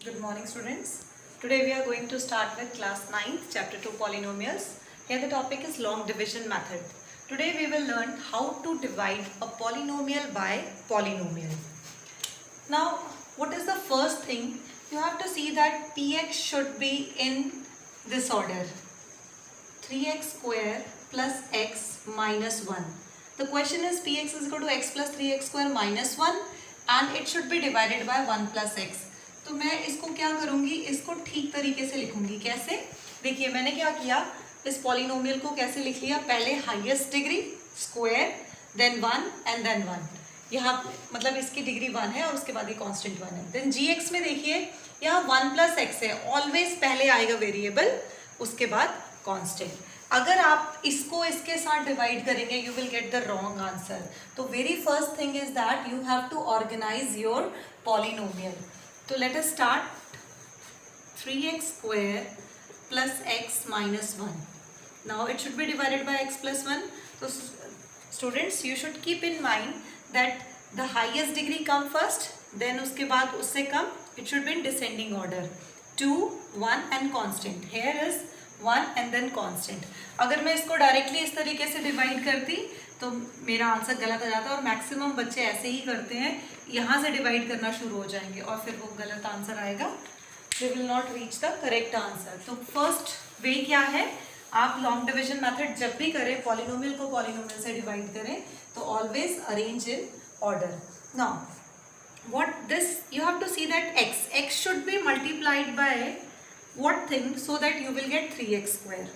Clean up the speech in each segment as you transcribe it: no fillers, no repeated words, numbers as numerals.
Good morning, students. Today we are going to start with class 9th, chapter 2 polynomials. Here the topic is long division method. Today we will learn how to divide a polynomial by polynomial. Now, what is the first thing? You have to see that px should be in this order. 3x square plus x minus 1. The question is px is equal to x plus 3x square minus 1 and it should be divided by 1 plus x. तो मैं इसको क्या करूँगी, इसको ठीक तरीके से लिखूँगी. कैसे? देखिए मैंने क्या किया, इस पॉलिनोमियल को कैसे लिख लिया, पहले highest degree square then 1 and then 1. यहाँ मतलब इसकी डिग्री 1 है और उसके बाद ये कांस्टेंट 1 है. देन gx में देखिए यहाँ 1 प्लस एक्स है, ऑलवेज पहले आएगा वेरिएबल उसके बाद कांस्टेंट. अगर आप इसको इसके साथ डिवाइड करेंगे you will get the wrong answer. तो very first thing is that you have to organise your polynomial. तो let us start. 3x square plus x minus 1. Now it should be divided by x plus 1. So students you should keep in mind that the highest degree come first, then उसके बाद उससे कम. It should be in descending order. 2, 1 and constant. Here is 1 and then constant. अगर मैं इसको directly इस तरीके से divide करती तो मेरा आंसर गलत आ जाता है और मैक्सिमम बच्चे ऐसे ही करते हैं, यहाँ से डिवाइड करना शुरू हो जाएंगे और फिर वो गलत आंसर आएगा. They will not reach the correct answer. तो फर्स्ट वे क्या है, आप लॉन्ग डिविजन मेथड जब भी करें, पॉलिनोमियल को पॉलिनोमियल से डिवाइड करें तो always arrange in order. Now what this you have to see that x should be multiplied by what thing so that you will get 3x square.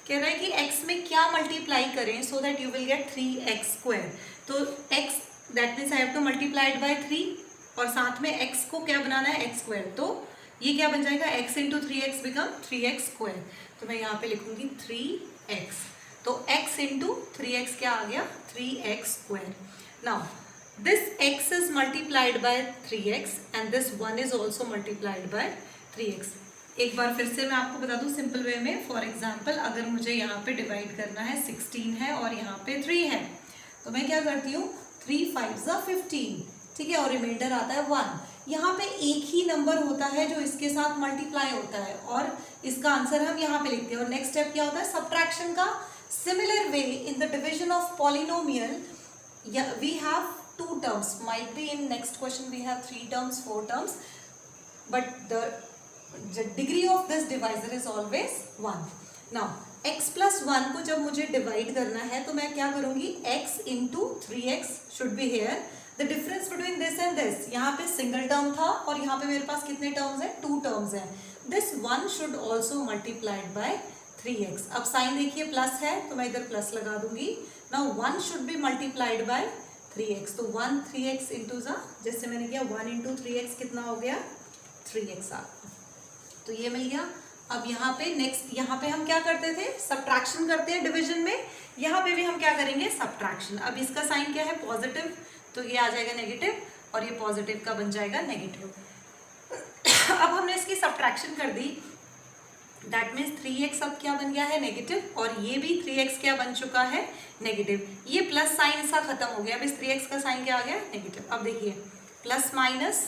कह रहा है कि x में क्या मल्टीप्लाई करें so that you will get 3x square. तो x that means I have to multiply it by 3 और साथ में x को क्या बनाना है x square. तो ये क्या बन जाएगा, x into 3x become 3x square. तो मैं यहाँ पे लिखूंगी 3x. तो x into 3x क्या आ गया, 3x square. Now this x is multiplied by 3x and this 1 is also multiplied by 3x. एक बार फिर से मैं आपको बता दूं सिंपल वे में. फॉर एग्जांपल अगर मुझे यहाँ पे डिवाइड करना है 16 है और यहाँ पे 3 है तो मैं क्या करती हूँ, 3 5 15, ठीक है, और रिमाइंडर आता है 1. यहाँ पे एक ही नंबर होता है जो इसके साथ मल्टीप्लाई होता है और इसका आंसर हम यहाँ पे लिखते हैं. और नेक्स्ट स्टेप क्या होता है, सब्ट्रैक्शन का. Similar way in the division of polynomial we have 2 terms. Might be in next question we have 3 terms, 4 terms, but the degree of this divisor is always 1. Now x plus 1 को जब मुझे divide करना है तो मैं क्या करूँगी, x into 3x should be here. The difference between this and this, यहाँ पे सिंगल टर्म था और यहाँ पे मेरे पास कितने टर्म्स हैं, 2 टर्म्स हैं. This 1 should also multiplied by 3x. अब साइन देखिए प्लस है तो मैं इधर प्लस लगा दूंगी. Now 1 should be multiplied by 3x. तो 1 3x into जैसे मैंने किया 1 into 3x कितना हो गया, 3x आ गया. तो ये मिल गया. अब यहाँ पे नेक्स्ट, यहाँ पे हम क्या करते थे, सब्ट्रैक्शन करते हैं डिवीजन में. यहाँ पे भी हम क्या करेंगे, सब्ट्रैक्शन. अब इसका साइन क्या है, पॉजिटिव, तो ये आ जाएगा नेगेटिव और ये पॉजिटिव का बन जाएगा नेगेटिव. अब हमने इसकी सब्ट्रैक्शन कर दी, दैट मीन्स 3x अब क्या बन गया है, नेगेटिव, और ये भी 3x क्या बन चुका है, नेगेटिव. ये प्लस साइन इसका खत्म हो गया. अब इस 3x का साइन क्या आ गया, नेगेटिव. अब देखिए प्लस माइनस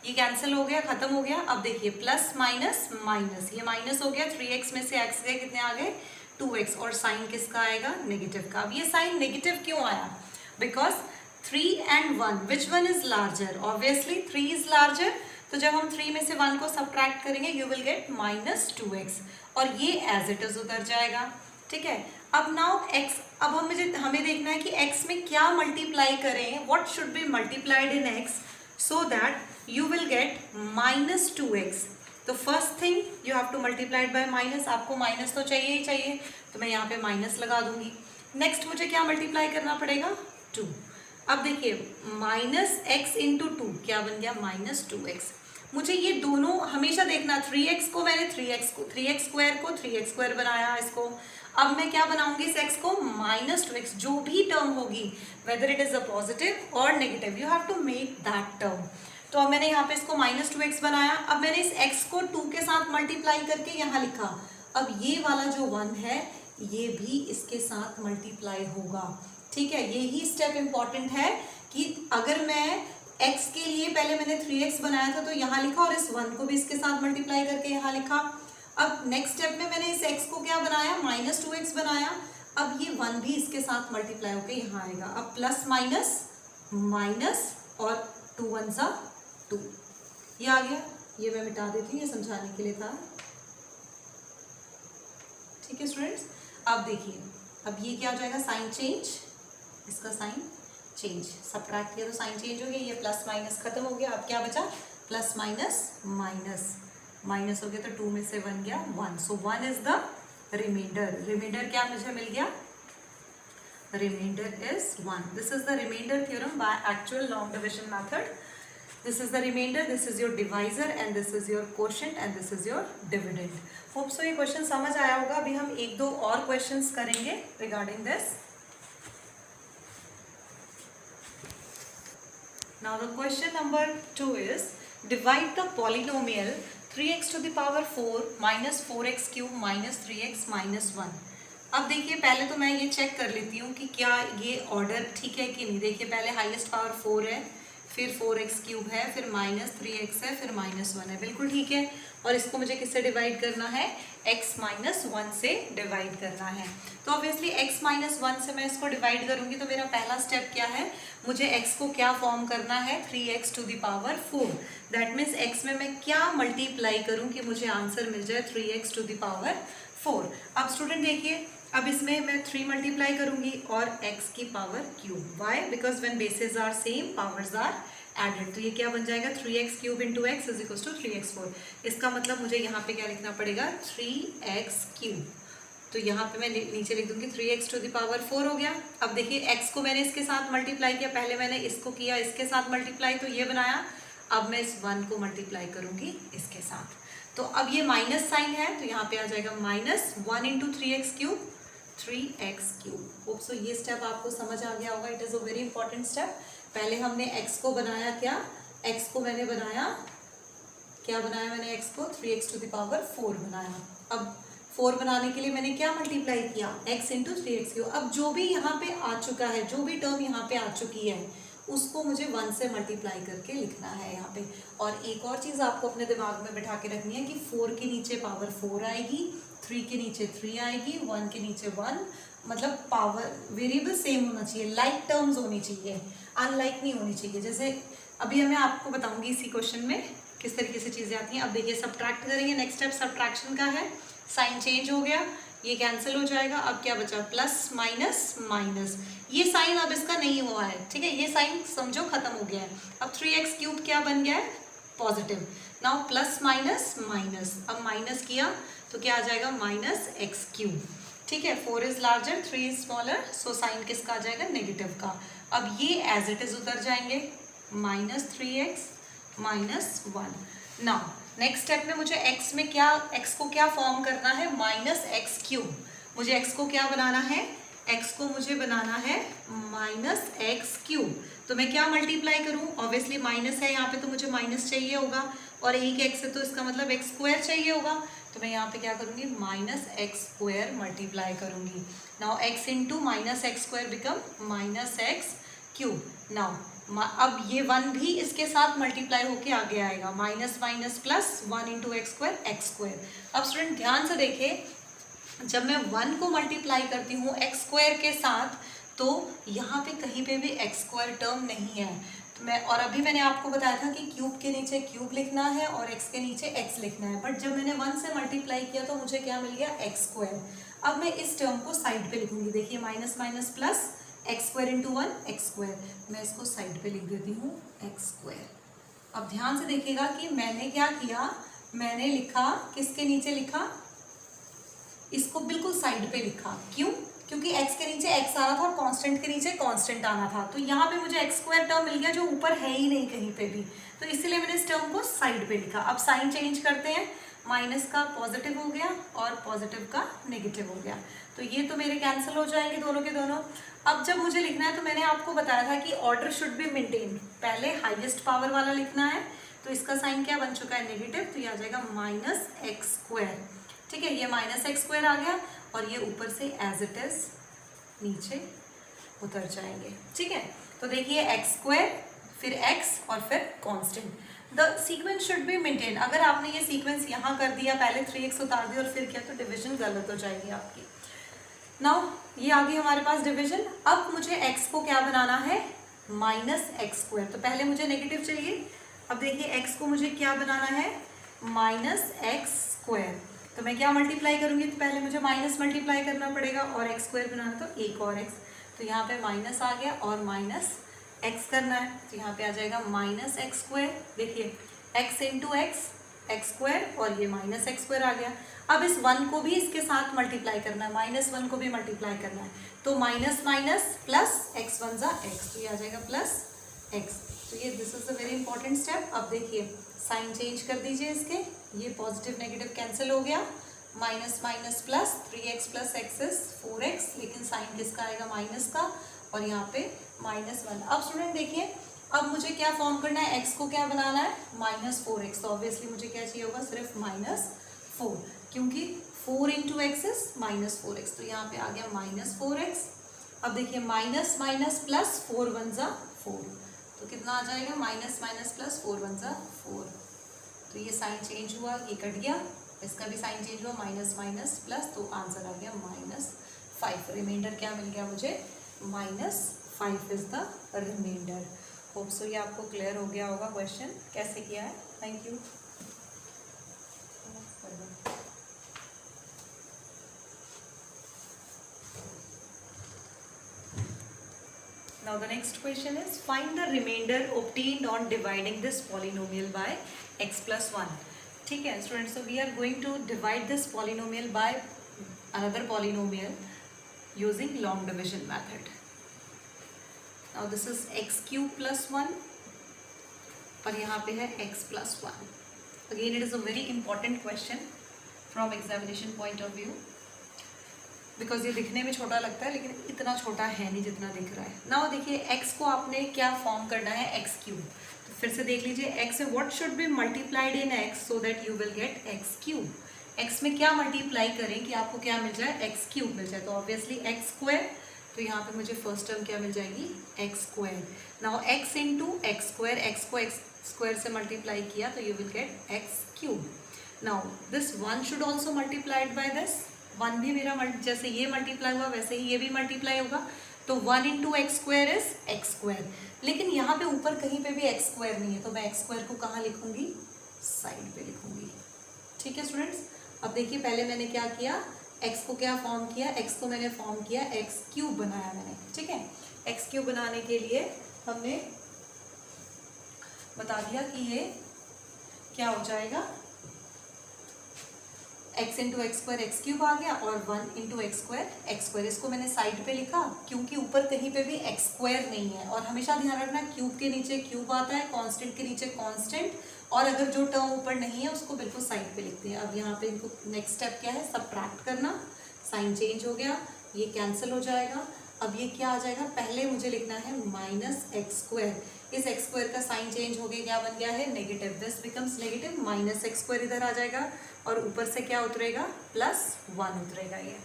ये कैंसिल हो गया, खत्म हो गया. अब देखिए प्लस माइनस माइनस, ये माइनस हो गया, 3x में से x गए, कितने आ गए, 2x, और साइन किसका आएगा, नेगेटिव का. अब ये साइन नेगेटिव क्यों आया, because 3 and 1 which one is larger, obviously 3 is larger. तो जब हम 3 में से 1 को सब्ट्रैक्ट करेंगे you will get minus 2x और ये एज इट इज उतर जाएगा, ठीक है. अब नाउ x, अब हमें देखना है कि x में क्या मल्टीप्लाई करें, what should be multiplied in x so that you will get minus 2x. तो first thing you have two multiplied by minus. आपको माइनस तो चाहिए ही चाहिए तो मैं यहाँ पे माइनस लगा दूंगी. नेक्स्ट मुझे क्या मल्टीप्लाई करना पड़ेगा, 2. अब देखिए माइनस x इंटू 2 क्या बन गया, माइनस 2x. मुझे ये दोनों हमेशा देखना, 3x को मैंने 3x स्क्वायर को 3x स्क्वायर बनाया इसको. अब मैं क्या बनाऊंगी इस x को, माइनस 2x. जो भी टर्म होगी whether it is a positive और negative you have to make that term. तो अब मैंने यहाँ पे इसको माइनस 2x बनाया. अब मैंने इस x को 2 के साथ मल्टीप्लाई करके यहाँ लिखा. अब ये वाला जो 1 है ये भी इसके साथ मल्टीप्लाई होगा, ठीक है. यही स्टेप इंपॉर्टेंट है कि अगर मैं x के लिए पहले मैंने 3x बनाया था तो यहाँ लिखा और इस 1 को भी इसके साथ मल्टीप्लाई करके यहाँ लिखा। अब नेक्स्ट स्टेप में मैंने इस x को क्या बनाया, -2x बनाया। अब ये 1 भी इसके साथ मल्टीप्लाई होकर यहाँ आएगा। अब प्लस माइनस माइनस और 2 1 सा 2, ये आ गया। ये मैं मिटा देती हूँ, ये समझाने के लिए था। ठीक है स्टूडेंट्स, अब देखिए, अब ये क्या हो जाएगा, साइन चेंज, इसका साइन चेंज, सब्ट्रैक्ट किया तो साइन चेंज हो गया। ये प्लस माइनस खत्म हो गया। अब क्या बचा, प्लस माइनस माइनस, माइनस हो गया तो 2 में से 1 गया 1, so 1 is the remainder. Remainder क्या मुझे मिल गया, remainder is 1। This is the remainder theorem by actual long division method. This is the remainder, this is your divisor and this is your quotient and this is your dividend. Hope so ये question समझ आया होगा। अभी हम एक दो और questions करेंगे regarding this. Now the question number 2 is divide the polynomial 3x to the power 4 minus 4x cube minus 3x minus 1. अब देखिए, पहले तो मैं ये चेक कर लेती हूँ कि क्या ये ऑर्डर ठीक है कि नहीं। देखिए, पहले हाईएस्ट पावर 4 है, फिर 4x क्यूब है, फिर -3x है, फिर -1 है, बिल्कुल ठीक है। और इसको मुझे किससे डिवाइड करना है, x - 1 से डिवाइड करना है। तो ऑब्वियसली x - 1 से मैं इसको डिवाइड करूंगी तो मेरा पहला स्टेप क्या है, मुझे x को क्या फॉर्म करना है, 3x to the power 4। That means x में मैं क्या मल्टीप्लाई करूं कि मुझे आंसर मिल जाए 3x to the power 4। अब स्टूडेंट देखिए, अब इसमें मैं 3 मल्टीप्लाई करूंगी और x की power cube. Why, because when bases are same powers are added. तो ये क्या बन जाएगा, 3x cube into x is equal to 3x4। इसका मतलब मुझे यहाँ पे क्या लिखना पड़ेगा, 3x क्यूब। तो यहाँ पे मैं नीचे लिख दूंगी 3x to the power 4 हो गया। अब देखिए, x को मैंने इसके साथ मल्टीप्लाई किया, पहले मैंने इसको किया इसके साथ मल्टीप्लाई तो ये बनाया। अब मैं इस 1 को मल्टीप्लाई करूंगी इसके साथ। तो अब ये माइनस साइन है तो यहाँ पे आ जाएगा -1 into 3x cube, 3x cube. Hope so ये स्टेप आपको समझ आ गया होगा। It is a very important step. पहले हमने x को बनाया, क्या x को मैंने बनाया, क्या बनाया मैंने x को, 3x to the power 4 बनाया। अब 4 बनाने के लिए मैंने क्या मल्टीप्लाई किया, x इंटू 3x क्यूब। अब जो भी यहाँ पे आ चुका है, जो भी टर्म यहाँ पे आ चुकी है, उसको मुझे 1 से मल्टीप्लाई करके लिखना है यहाँ पे। और एक और चीज़ आपको अपने दिमाग में बिठा के रखनी है कि 4 के नीचे पावर 4 आएगी, 3 के नीचे 3 आएगी, 1 के नीचे 1, मतलब पावर वेरिएबल सेम होना चाहिए, लाइक टर्म्स होनी चाहिए, अनलाइक नहीं होनी चाहिए। जैसे अभी मैं आपको बताऊंगी इसी क्वेश्चन में किस तरीके से चीज़ें आती हैं। अब देखिए, सब्ट्रैक्ट करेंगे, नेक्स्ट स्टेप सब्ट्रैक्शन का है। साइन चेंज हो गया, ये कैंसिल हो जाएगा। अब क्या बचा, प्लस माइनस माइनस। ये साइन अब इसका नहीं हुआ है, ठीक है, ये साइन समझो खत्म हो गया है। अब 3x क्यूब क्या बन गया है, positive. Now plus minus minus, अब माइनस किया तो क्या आ जाएगा, -x क्यूब। ठीक है, 4 is larger, 3 is smaller, so sine किसका आ जाएगा, नेगेटिव का। अब ये एज इट इज उतर जाएंगे, -3x -1। नाउ नेक्स्ट स्टेप में मुझे x में क्या, x को क्या फॉर्म करना है, -x क्यूब। मुझे x को क्या बनाना है, x को मुझे बनाना है -x क्यूब। तो मैं क्या मल्टीप्लाई करूं, ऑब्वियसली माइनस है यहाँ पे तो मुझे माइनस चाहिए होगा, और एक x है तो इसका मतलब x स्क्वायर चाहिए होगा। तो मैं यहाँ पे क्या करूँगी, -x स्क्वायर मल्टीप्लाई करूँगी। Now x into -x square become -x cube. Now अब ये 1 भी इसके साथ मल्टीप्लाई होके आगे आएगा, minus minus plus 1 into x square. अब स्टूडेंट ध्यान से देखिए, जब मैं 1 को मल्टीप्लाई करती हूँ एक्स स्क्वायर के साथ तो यहाँ पे कहीं पे भी एक्स स्क्वायर टर्म नहीं है। तो मैं, और अभी मैंने आपको बताया था कि क्यूब के नीचे क्यूब लिखना है और एक्स के नीचे एक्स लिखना है, बट जब मैंने 1 से मल्टीप्लाई किया तो मुझे क्या मिल गया, एक्स स्क्वायर। अब मैं इस टर्म को साइड पे लिखूंगी, देखिए minus minus plus x square into 1 x square, मैं इसको साइड पे लिख देती हूँ एक्स स्क्वायर। अब ध्यान से देखिएगा कि मैंने क्या किया, मैंने लिखा किसके नीचे लिखा, इसको बिल्कुल साइड पे लिखा। क्यों, क्योंकि x के नीचे x आ रहा था और कांस्टेंट के नीचे कांस्टेंट आना था, तो यहाँ पे मुझे एक्स स्क्वायर टर्म मिल गया जो ऊपर है ही नहीं कहीं पे भी, तो इसीलिए मैंने इस टर्म को साइड पे लिखा। अब साइन चेंज करते हैं, माइनस का पॉजिटिव हो गया और पॉजिटिव का नेगेटिव हो गया, तो ये तो मेरे कैंसिल हो जाएंगे दोनों के दोनों। अब जब मुझे लिखना है तो मैंने आपको बताया था कि ऑर्डर शुड बी मेंटेन, पहले हाईएस्ट पावर वाला लिखना है, तो इसका साइन क्या बन चुका है, नेगेटिव, तो ये आ जाएगा -x स्क्वायर। ठीक है, ये -x स्क्वायर आ गया और ये ऊपर से एज इट इज नीचे उतर जाएंगे। ठीक है, तो देखिए x स्क्वायर फिर x और फिर constant. The sequence should be maintain. अगर आपने ये सीक्वेंस यहाँ कर दिया, पहले 3x उतार दिया और फिर क्या, तो डिवीजन गलत हो जाएगी आपकी। नाउ ये आ गई हमारे पास डिवीजन। अब मुझे x को क्या बनाना है, -x²। तो पहले मुझे नेगेटिव चाहिए। अब देखिए x को मुझे क्या बनाना है, -x²। तो मैं क्या मल्टीप्लाई करूंगी, तो पहले मुझे माइनस मल्टीप्लाई करना पड़ेगा और x² बनाना, तो एक और x। तो यहाँ पे माइनस आ गया और -x करना है, तो यहाँ पे आ जाएगा -x²। देखिए x इंटू x² और ये -x² आ गया। अब इस 1 को भी इसके साथ मल्टीप्लाई करना है, -1 को भी मल्टीप्लाई करना है, तो माइनस माइनस प्लस x1 ज़ा x, तो ये आ जाएगा +x। तो ये this is a very important step. अब देखिए साइन चेंज कर दीजिए इसके, ये पॉजिटिव नेगेटिव कैंसिल हो गया, minus minus plus, 3x + x is 4x, लेकिन साइन किसका आएगा, माइनस का, और यहाँ पे -1। अब स्टूडेंट देखिए, अब मुझे क्या फॉर्म करना है, x को क्या बनाना है, -4x। तो ऑब्वियसली मुझे क्या चाहिए होगा, सिर्फ -4, क्योंकि 4 इंटू एक्स इज -4x, तो यहाँ पे आ गया -4x। अब देखिए माइनस माइनस प्लस 4 1 ज़ा 4, तो कितना आ जाएगा, माइनस माइनस प्लस 4 1 ज़ा 4। तो ये साइन चेंज हुआ, ये कट गया, इसका भी साइन चेंज हुआ, माइनस माइनस प्लस, तो आंसर आ गया -5। रिमाइंडर क्या मिल गया मुझे, -5 is the remainder. Hope so ये आपको क्लियर हो गया होगा क्वेश्चन कैसे किया है। Thank you. Now the next question is, find the remainder obtained on dividing this polynomial by x plus 1. ठीक है students, so we are going to divide this polynomial by another polynomial using long division method. Now this is x³ plus 1 और यहाँ पे है x plus 1. Again it is a very important question from examination point of view. Because ये दिखने में छोटा लगता है लेकिन इतना छोटा है नहीं जितना दिख रहा है। नाउ देखिए x को आपने क्या फॉर्म करना है, x³। तो फिर से देख लीजिए, x में what should be multiplied in x so that you will gate x³। x में क्या मल्टीप्लाई करें कि आपको क्या मिल जाए, x³ मिल जाए, तो ऑब्वियसली x²। तो यहाँ पे मुझे फर्स्ट टर्म क्या मिल जाएगी, x²। Now x into x², x को x² से मल्टीप्लाई किया तो you will gate x³। Now this 1 should also multiplied by this, 1 भी मेरा जैसे ये मल्टीप्लाई हुआ वैसे ही ये भी मल्टीप्लाई होगा, तो 1 इंटू x² इज x²। लेकिन यहाँ पे ऊपर कहीं पे भी x² नहीं है, तो मैं x² को कहाँ लिखूंगी, साइड पे लिखूंगी। ठीक है स्टूडेंट्स, अब देखिए पहले मैंने क्या किया, x को क्या फॉर्म किया, x को मैंने फॉर्म किया, x³ बनाया मैंने। ठीक है, x³ बनाने के लिए हमने बता दिया कि ये क्या हो जाएगा, x इंटू x² x³ आ गया और 1 इंटू x²। इसको मैंने साइड पे लिखा क्योंकि ऊपर कहीं पे भी x² नहीं है, और हमेशा ध्यान रखना क्यूब के नीचे क्यूब आता है, कांस्टेंट के नीचे कांस्टेंट, और अगर जो टर्म ऊपर नहीं है उसको बिल्कुल साइड पे लिखते हैं। अब यहाँ पे इनको नेक्स्ट स्टेप क्या है, सबट्रैक्ट करना, साइन चेंज हो गया, ये कैंसिल हो जाएगा। अब ये क्या आ जाएगा, पहले मुझे लिखना है -x², इस x² का साइन चेंज हो गया, क्या बन गया है, negative, this becomes negative, -x² इधर आ जाएगा और ऊपर से क्या उतरेगा, +1 उतरेगा ये।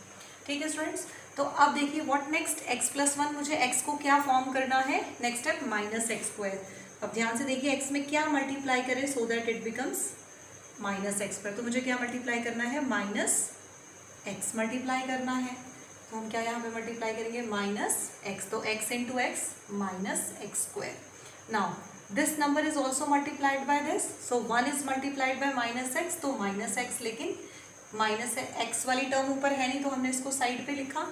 ठीक है स्टूडेंट्स, तो अब देखिए व्हाट नेक्स्ट, x + 1, मुझे x को क्या फॉर्म करना है, नेक्स्ट स्टेप -x²। अब ध्यान से देखिए x में क्या मल्टीप्लाई करें so that it becomes -x², तो मुझे क्या मल्टीप्लाई करना है, -x मल्टीप्लाई करना है, तो हम क्या यहाँ पे मल्टीप्लाई करेंगे, -x, तो x into x -x²। Now this number is also multiplied by this, so 1 is multiplied by -x, तो -x, लेकिन -x वाली टर्म ऊपर है नहीं तो हमने इसको साइड पे लिखा।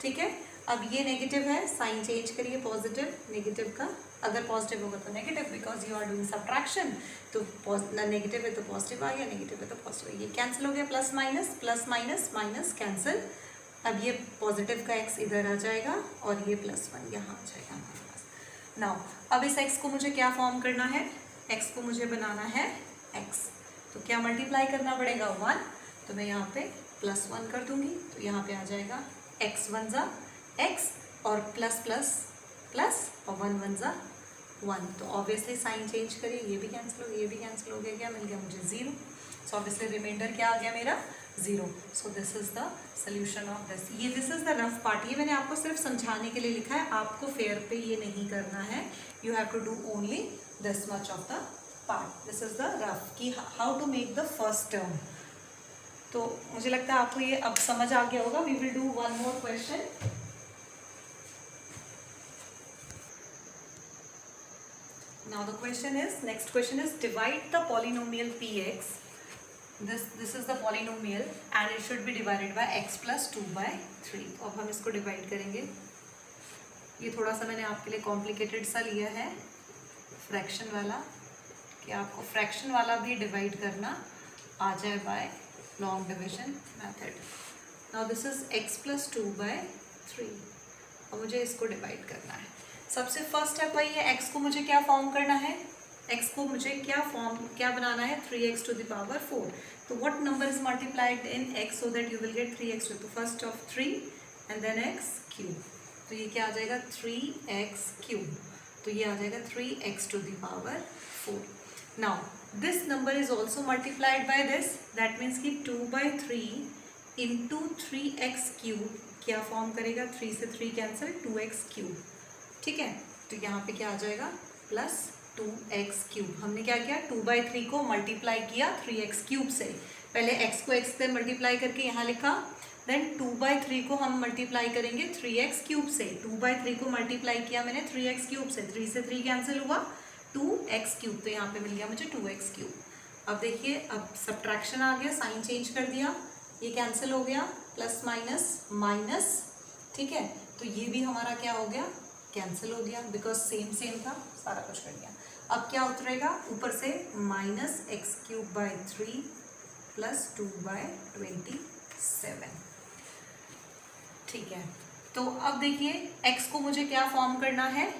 ठीक है, अब ये नेगेटिव है, साइन चेंज करिए, पॉजिटिव नेगेटिव का, अगर पॉजिटिव होगा तो negative, because you are doing subtraction, तो नेगेटिव है तो पॉजिटिव आ गया, नेगेटिव है तो पॉजिटिव, ये कैंसिल हो गया, प्लस माइनस माइनस कैंसिल। अब ये पॉजिटिव का x इधर आ जाएगा और ये +1 यहाँ आ जाएगा हमारे पास। नाउ अब इस x को मुझे क्या फॉर्म करना है, x को मुझे बनाना है x, तो क्या मल्टीप्लाई करना पड़ेगा, 1, तो मैं यहाँ पे +1 कर दूंगी, तो यहाँ पे आ जाएगा x1 ज़ा x और प्लस प्लस प्लस और 1 1 ज़ा 1, तो ऑब्वियसली साइन चेंज करिए, ये भी कैंसिल हो गया, ये भी कैंसिल हो गया, क्या मिल गया मुझे 0। सो ऑब्वियसली रिमाइंडर क्या आ गया मेरा, 0. So this is the solution of this. ये this is the rough part. ये मैंने आपको सिर्फ समझाने के लिए लिखा है, आपको फेयर पे ये नहीं करना है. You have to do only this much of the part. This is the rough कि how to make the first term. तो मुझे लगता है आपको ये अब समझ आ गया होगा. We will do one more question. Now the question is, next question is, divide the polynomial px. This is the polynomial and it should be divided by x plus 2/3. तो अब हम इसको डिवाइड करेंगे. ये थोड़ा सा मैंने आपके लिए कॉम्प्लिकेटेड सा लिया है फ्रैक्शन वाला, कि आपको फ्रैक्शन वाला भी डिवाइड करना आ जाए by long division method. Now this is x plus 2/3 और मुझे इसको डिवाइड करना है. सबसे फर्स्ट स्टेप वही है, x को मुझे क्या फॉर्म करना है, x को मुझे क्या बनाना है, 3x to the power 4. तो what number is multiplied in x so that you will get 3x to the first of 3 and then x cube. तो ये क्या आ जाएगा, 3x cube. तो ये आ जाएगा 3x to the power 4. Now this number is also multiplied by this. That means कि 2/3 into 3x cube क्या फॉर्म करेगा, 3 से 3 कैंसिल, 2x cube. ठीक है, तो यहाँ पे क्या आ जाएगा, प्लस 2x क्यूब. हमने क्या किया, 2/3 को मल्टीप्लाई किया 3x क्यूब से. पहले x को x से मल्टीप्लाई करके यहाँ लिखा, देन 2/3 को हम मल्टीप्लाई करेंगे 3x क्यूब से. 2/3 को मल्टीप्लाई किया मैंने 3x क्यूब से, 3 से 3 कैंसिल हुआ, 2x क्यूब. तो यहाँ पे मिल गया मुझे 2x क्यूब. अब देखिए, अब सब्ट्रैक्शन आ गया, साइन चेंज कर दिया, ये कैंसिल हो गया, प्लस माइनस माइनस. ठीक है, तो ये भी हमारा क्या हो गया, कैंसिल हो गया, बिकॉज सेम था, सारा कुछ कर दिया. अब क्या उतरेगा ऊपर से, -x³/3 प्लस 2/27. ठीक है, तो अब देखिए x को मुझे क्या फॉर्म करना है,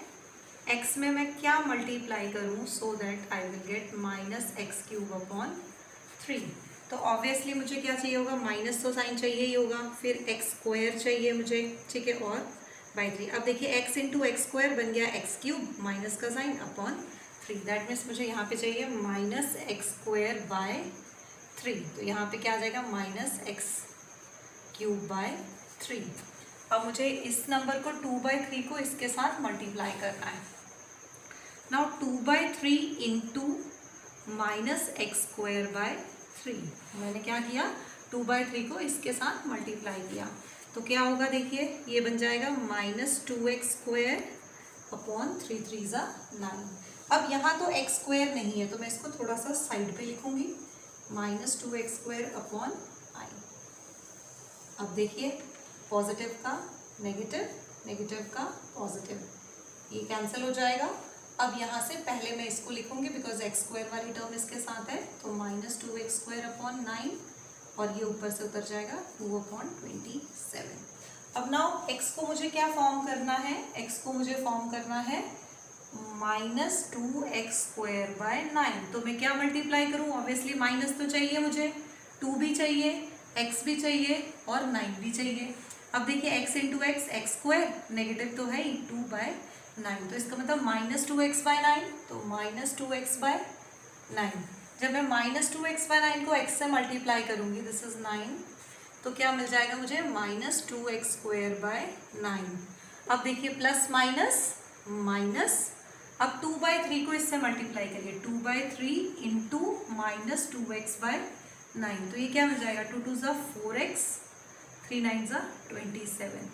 x में मैं क्या मल्टीप्लाई करूं so that I will gate -x³/3. तो ऑब्वियसली मुझे क्या चाहिए होगा, माइनस तो साइन चाहिए ही होगा, फिर x² चाहिए मुझे. ठीक है, और बाई 3. अब देखिए x इंटू x² बन गया x³ माइनस का साइन अपॉन 3. दैट मीन्स मुझे यहाँ पे चाहिए -x²/3. तो यहाँ पे क्या आ जाएगा, -x³/3. अब मुझे इस नंबर को 2/3 को इसके साथ मल्टीप्लाई करना है. Now 2/3 into -x²/3. मैंने क्या किया, 2/3 को इसके साथ मल्टीप्लाई किया, तो क्या होगा, देखिए ये बन जाएगा -2x² अपॉन 3 3 ज़ा 9. अब यहाँ तो x² नहीं है, तो मैं इसको थोड़ा सा साइड पे लिखूंगी, -2x² अपॉन 9. अब देखिए, पॉजिटिव का नेगेटिव, नेगेटिव का पॉजिटिव, ये कैंसिल हो जाएगा. अब यहाँ से पहले मैं इसको लिखूंगी बिकॉज x² वाली टर्म इसके साथ है, तो -2x² अपॉन 9 और ये ऊपर से उतर जाएगा 2/27. अब नाउ x को मुझे क्या फॉर्म करना है, x को मुझे फॉर्म करना है -2x²/9. तो मैं क्या मल्टीप्लाई करूँ, ऑब्वियसली माइनस तो चाहिए मुझे, 2 भी चाहिए, x भी चाहिए और 9 भी चाहिए. अब देखिए x into x, x² negative तो है ही, 2/9. तो इसका मतलब -2x/9, तो -2x/9. जब मैं -2x/9 को x से मल्टीप्लाई करूंगी, दिस इज 9, तो क्या मिल जाएगा मुझे, -2x²/9. अब देखिए प्लस माइनस माइनस, अब 2/3 को इससे मल्टीप्लाई करिए, 2/3 इंटू -2x/9. तो ये क्या मिल जाएगा, 2 2 ज़ा 4x, 3 9 ज़ा 27.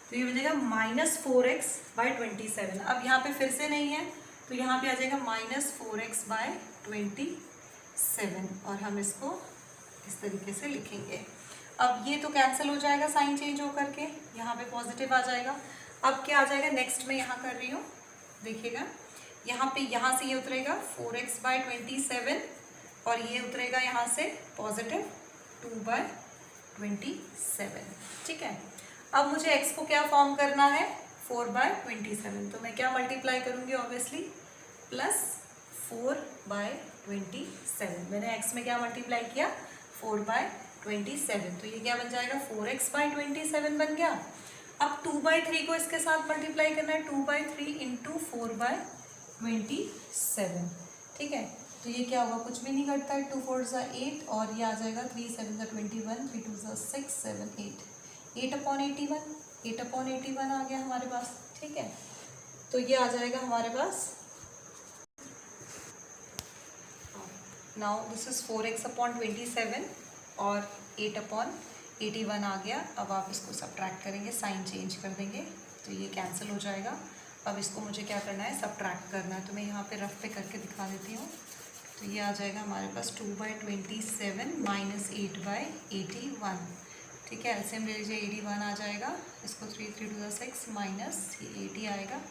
तो ये मिल जाएगा -4x/27. अब यहाँ पे फिर से नहीं है, तो यहाँ पे आ जाएगा -4x/27 और हम इसको इस तरीके से लिखेंगे. अब ये तो कैंसिल हो जाएगा साइन चेंज होकर के, यहाँ पे पॉजिटिव आ जाएगा. अब क्या आ जाएगा, नेक्स्ट में यहाँ कर रही हूँ, देखिएगा यहाँ पे, यहाँ से ये उतरेगा 4x/27 और ये उतरेगा यहाँ से पॉजिटिव 2/27. ठीक है, अब मुझे x को क्या फॉर्म करना है, 4/27. तो मैं क्या मल्टीप्लाई करूँगी, ऑब्वियसली प्लस 4/27. मैंने x में क्या मल्टीप्लाई किया, 4/27. तो ये क्या बन जाएगा, 4x/27 बन गया. अब 2/3 को इसके साथ मल्टीप्लाई करना है, 2/3 इंटू 4/27. ठीक है, तो ये क्या होगा, कुछ भी नहीं घटता है, 2 4 ज़ा 8 और ये आ जाएगा 3 7 ज़ा 21, 3 2 ज़ा 6 7 8, 8/81, 8/81 आ गया हमारे पास। ठीक है, तो ये आ जाएगा हमारे पास। नाउ दिस इज 4x/27 और 8/81 आ गया। अब आप इसको सब्ट्रैक्ट करेंगे, साइन चेंज कर देंगे तो ये कैंसिल हो जाएगा। अब इसको मुझे क्या करना है, सब्ट्रैक्ट करना है, तो मैं यहाँ पे रफ पे करके दिखा देती हूँ। तो ये आ जाएगा हमारे पास 2/27 माइनस 8/81। ठीक है, एलसीएम ले लीजिए, 81 आ जाएगा। इसको 3 3 2 6 माइनस 80 आएगा,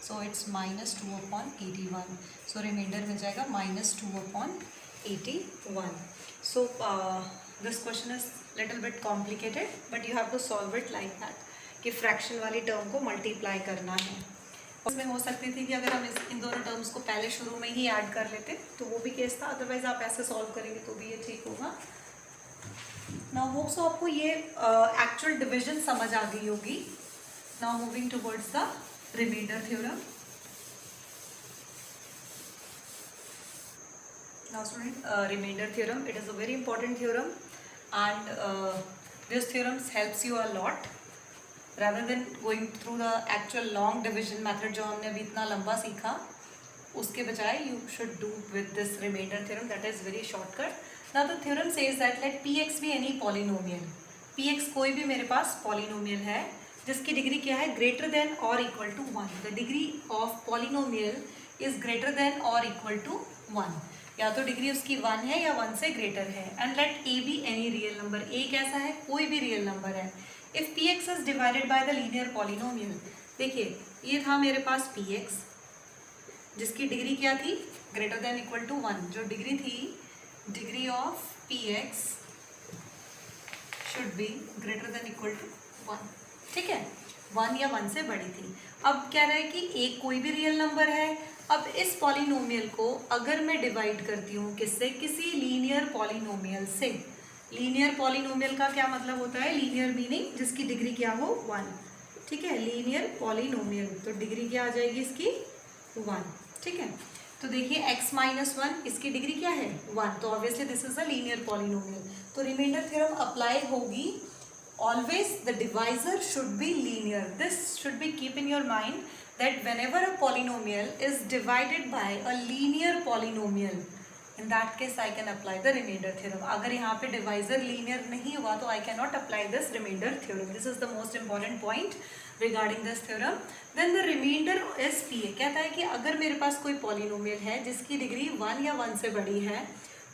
so it's minus 2/81। So remainder मिल जाएगा minus 2/81। So this question is little bit complicated but you have to solve it like that कि फ्रैक्शन वाली टर्म को मल्टीप्लाई करना है। उसमें हो सकती थी कि अगर हम इन दोनों टर्म्स को पहले शुरू में ही ऐड कर लेते तो वो भी केस था, अदरवाइज आप ऐसे सॉल्व करेंगे तो भी ये ठीक होगा। नाउ होप सो आपको ये एक्चुअल डिविजन समझ आ गई होगी। Now moving towards the remainder theorem. Now student, remainder theorem, it is a very important theorem and this theorem helps you a lot rather than going through the actual long division method जो हमने अभी इतना लंबा सीखा, उसके बजाय you should do with this remainder theorem, that is very shortcut. Now the theorem says that let px be any polynomial, px कोई भी मेरे पास polynomial है जिसकी डिग्री क्या है, greater than or equal to 1. The degree of polynomial is greater than or equal to 1. या तो degree उसकी 1 है या 1 से ग्रेटर है। And let a be any real number, a कैसा है, कोई भी रियल नंबर है। If p x is divided by the linear polynomial, देखिए ये था मेरे पास पी एक्स जिसकी डिग्री क्या थी, ग्रेटर देन इक्वल टू 1। जो डिग्री थी, degree of P x should be greater than equal to 1। ठीक है, 1 या 1 से बड़ी थी। अब कह रहा है कि एक कोई भी रियल नंबर है। अब इस पॉलिनोमियल को अगर मैं डिवाइड करती हूँ किससे, किसी लीनियर पॉलिनोमियल से। लीनियर पॉलिनोमियल का क्या मतलब होता है, लीनियर मीनिंग जिसकी डिग्री क्या हो, 1। ठीक है, लीनियर पॉलिनोमियल, तो डिग्री क्या आ जाएगी इसकी, 1। ठीक है, तो देखिए x माइनस 1 इसकी डिग्री क्या है, 1, तो obviously this is a linear polynomial. तो रिमाइंडर थ्योरम अप्लाई होगी, always the divisor should be linear. This should be keep in your mind that whenever a polynomial is divided by a linear polynomial, in that case I can apply the remainder theorem. अगर यहाँ पे divisor linear नहीं हुआ तो I cannot apply this remainder theorem. This is the most important point regarding this theorem. Then the remainder is PA, कहता है कि अगर मेरे पास कोई polynomial है जिसकी डिग्री 1 या 1 से बड़ी है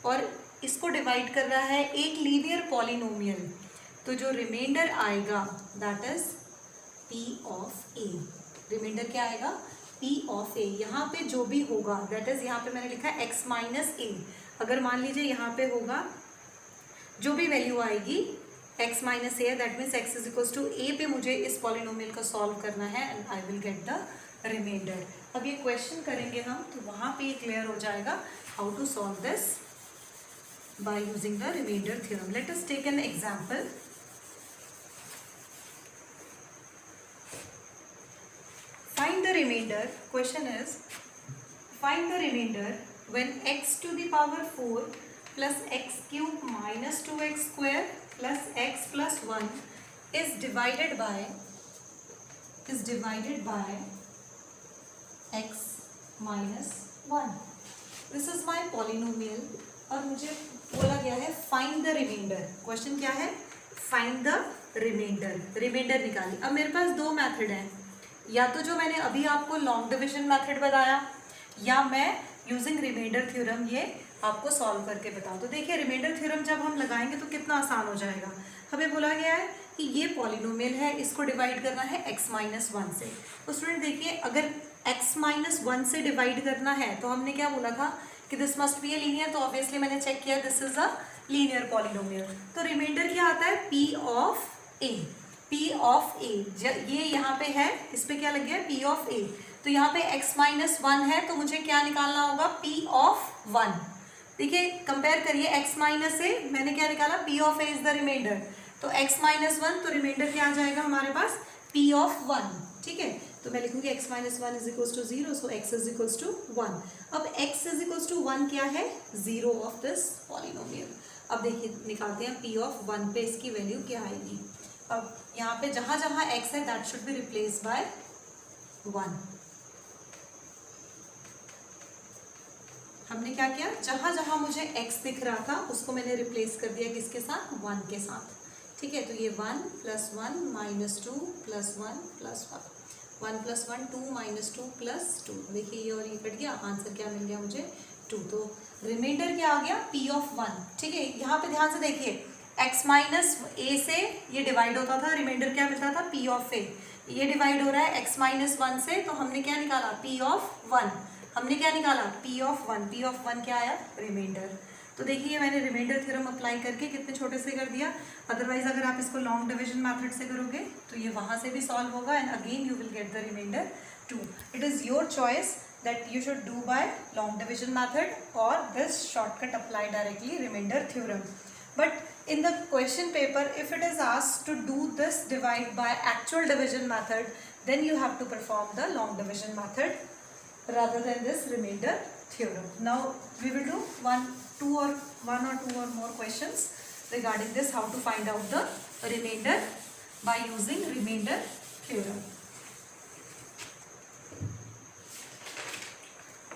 और इसको डिवाइड कर रहा है एक लीनियर पॉलिनोमियल, तो जो रिमाइंडर आएगा that is P of A। Remainder क्या आएगा, P ऑफ A। यहाँ पे जो भी होगा दैट इज, यहाँ पे मैंने लिखा है x माइनस A। अगर मान लीजिए यहाँ पे होगा जो भी वैल्यू आएगी x minus A, that means x is equal to A पे मुझे इस पॉलिनोमियल को सॉल्व करना है and I will get the remainder. अब ये क्वेश्चन करेंगे हम तो वहाँ पे क्लियर हो जाएगा how to solve this by using the remainder theorem. Let us take an example. Find the remainder. Question is, find the remainder when x to the power 4 plus x cube minus 2x square plus x plus 1 is divided by x minus 1. This is my polynomial और मुझे बोला गया है find the remainder. Question क्या है, find the remainder. Reminder निकालिए। अब मेरे पास दो मेथड हैं, या तो जो मैंने अभी आपको लॉन्ग डिविजन मेथड बताया या मैं यूजिंग रिमाइंडर थ्योरम ये आपको सॉल्व करके बताऊं। तो देखिए रिमाइंडर थ्योरम जब हम लगाएंगे तो कितना आसान हो जाएगा। हमें बोला गया है कि ये पॉलिनोमियल है, इसको डिवाइड करना है x माइनस 1 से। तो स्टूडेंट देखिए अगर x माइनस 1 से डिवाइड करना है तो हमने क्या बोला था कि this must be a linear, तो ऑब्वियसली मैंने चेक किया this is a linear polynomial. तो रिमाइंडर क्या आता है, P of A। P of A ये यहाँ पे है, इस पे क्या लग गया है P ऑफ A। तो यहाँ पे x माइनस 1 है तो मुझे क्या निकालना होगा, P ऑफ 1। देखिए कंपेयर करिए x माइनस A, मैंने क्या निकाला, P of A is the remainder. तो x माइनस 1 तो रिमाइंडर क्या आ जाएगा हमारे पास, P ऑफ 1। ठीक है, तो मैं लिखूंगी x minus one is equals to 0, so x is equals to 1. अब x इज इक्वल्स टू 1 क्या है? 0 ऑफ दिस पॉलिनोमियल. अब देखिए निकालते हैं p ऑफ 1 पे इसकी वैल्यू क्या आएगी. अब यहाँ पे जहां जहां x है that should be replace by 1. हमने क्या किया, जहां जहां मुझे x दिख रहा था उसको मैंने रिप्लेस कर दिया किसके साथ? 1 के साथ. ठीक है, तो ये 1 plus 1 minus 2 plus 1 plus 1 plus 1 2 minus 2 plus 2. देखिए ये और ये कट गया, आंसर क्या मिल गया मुझे? 2. तो रिमाइंडर क्या आ गया? p of 1. ठीक है, यहाँ पे ध्यान से देखिए, x माइनस a से ये डिवाइड होता था, रिमाइंडर क्या मिलता था? p of a. ये डिवाइड हो रहा है x माइनस 1 से, तो हमने क्या निकाला? p of 1. हमने क्या निकाला? p of 1. p ऑफ 1 क्या आया? रिमाइंडर. तो देखिए मैंने रिमाइंडर थ्योरम अप्लाई करके कितने छोटे से कर दिया. अदरवाइज अगर आप इसको लॉन्ग डिवीजन मेथड से करोगे तो ये वहाँ से भी सॉल्व होगा and again you will get the remainder 2. It is your choice that you should do by long division method or this shortcut apply directly remainder theorem. But in the question paper, if it is asked to do this divide by actual division method, then you have to perform the long division method rather than this remainder theorem. Now we will do one or two or more questions regarding this, how to find out the remainder by using remainder theorem.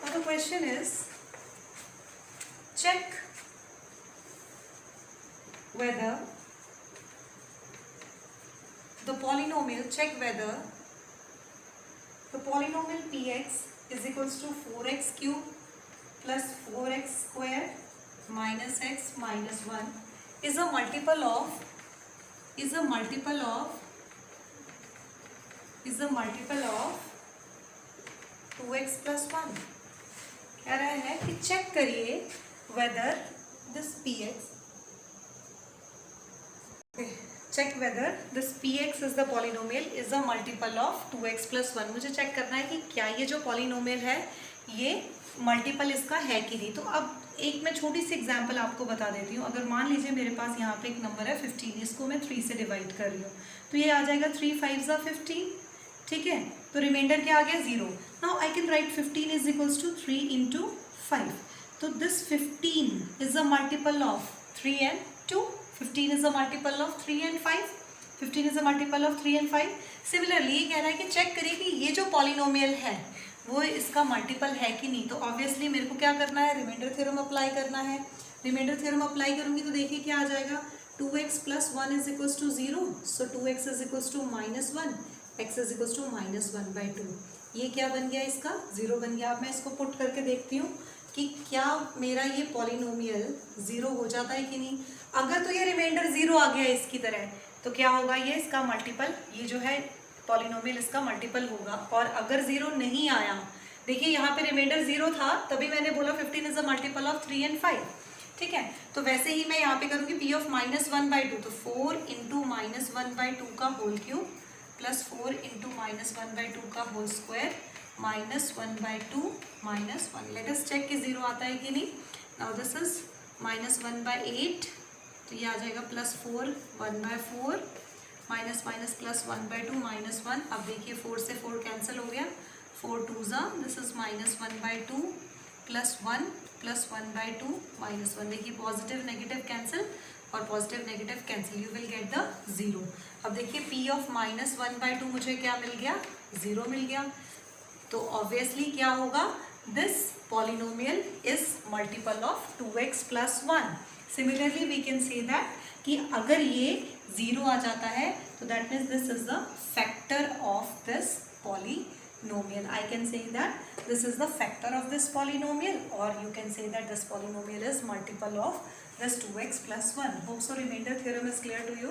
Now the question is, check whether the polynomial px is equals to 4x cube plus 4x square minus x minus 1 is a multiple of 2x plus 1. कह रहा है कि check करिए whether this px is the polynomial is a multiple of 2x plus 1. मुझे check करना है कि क्या ये जो polynomial है ये मल्टीपल इसका है कि नहीं. तो अब एक मैं छोटी सी एग्जांपल आपको बता देती हूँ. अगर मान लीजिए मेरे पास यहाँ पे एक नंबर है 15, इसको मैं 3 से डिवाइड कर रही हूँ, तो ये आ जाएगा 3 5 15. ठीक है, तो रिमाइंडर क्या आ गया? 0. Now I can write 15 is equals to 3 into 5. तो this 15 is a multiple of 3 and 2. 15 is a multiple of 3 and 5. 15 is a multiple of 3 and 5. Similarly ये कह रहा है कि चेक करिए कि ये जो पॉलिनोमियल है वो इसका मल्टीपल है कि नहीं. तो ऑब्वियसली मेरे को क्या करना है? रिमाइंडर थ्योरम अप्लाई करना है. रिमाइंडर थ्योरम अप्लाई करूंगी तो देखिए क्या आ जाएगा? 2x plus 1 is equals to 0, so 2x is equals to minus 1, x is equals to minus 1/2. ये क्या बन गया? इसका 0 बन गया. अब मैं इसको पुट करके देखती हूँ कि क्या मेरा ये पॉलिनोमियल 0 हो जाता है कि नहीं. अगर तो ये रिमाइंडर 0 आ गया इसकी तरह, तो क्या होगा? ये इसका मल्टीपल, ये जो है पॉलिनोमियल इसका मल्टीपल होगा. और अगर 0 नहीं आया, देखिए यहाँ पे रिमाइंडर 0 था तभी मैंने बोला 15 is a multiple of 3 and 5. ठीक है, तो वैसे ही मैं यहाँ पे करूँगी p ऑफ माइनस 1/2, तो 4 इंटू माइनस 1/2 का whole cube plus 4 into minus 1/2 का whole square minus 1/2 minus 1. Let us check कि 0 आता है कि नहीं. नाउ दिस इज माइनस 1/8, तो ये आ जाएगा plus 4 1/4 minus minus plus 1/2 minus 1. अब देखिए 4 से 4 कैंसिल हो गया, 4 2 ज़ा, this is minus 1/2 plus 1 plus 1/2 minus 1. देखिए पॉजिटिव नेगेटिव कैंसिल और positive negative cancel, you will get the 0. अब देखिए p ऑफ माइनस 1/2 मुझे क्या मिल गया? 0 मिल गया. तो ऑब्वियसली क्या होगा? This polynomial is multiple of 2x plus 1. Similarly we can say that कि अगर ये 0 आ जाता है तो that means this is the factor of this polynomial. I can say that this is the factor of this polynomial, or you can say that this polynomial is multiple of this 2x plus 1. Hope so remainder theorem is clear to you.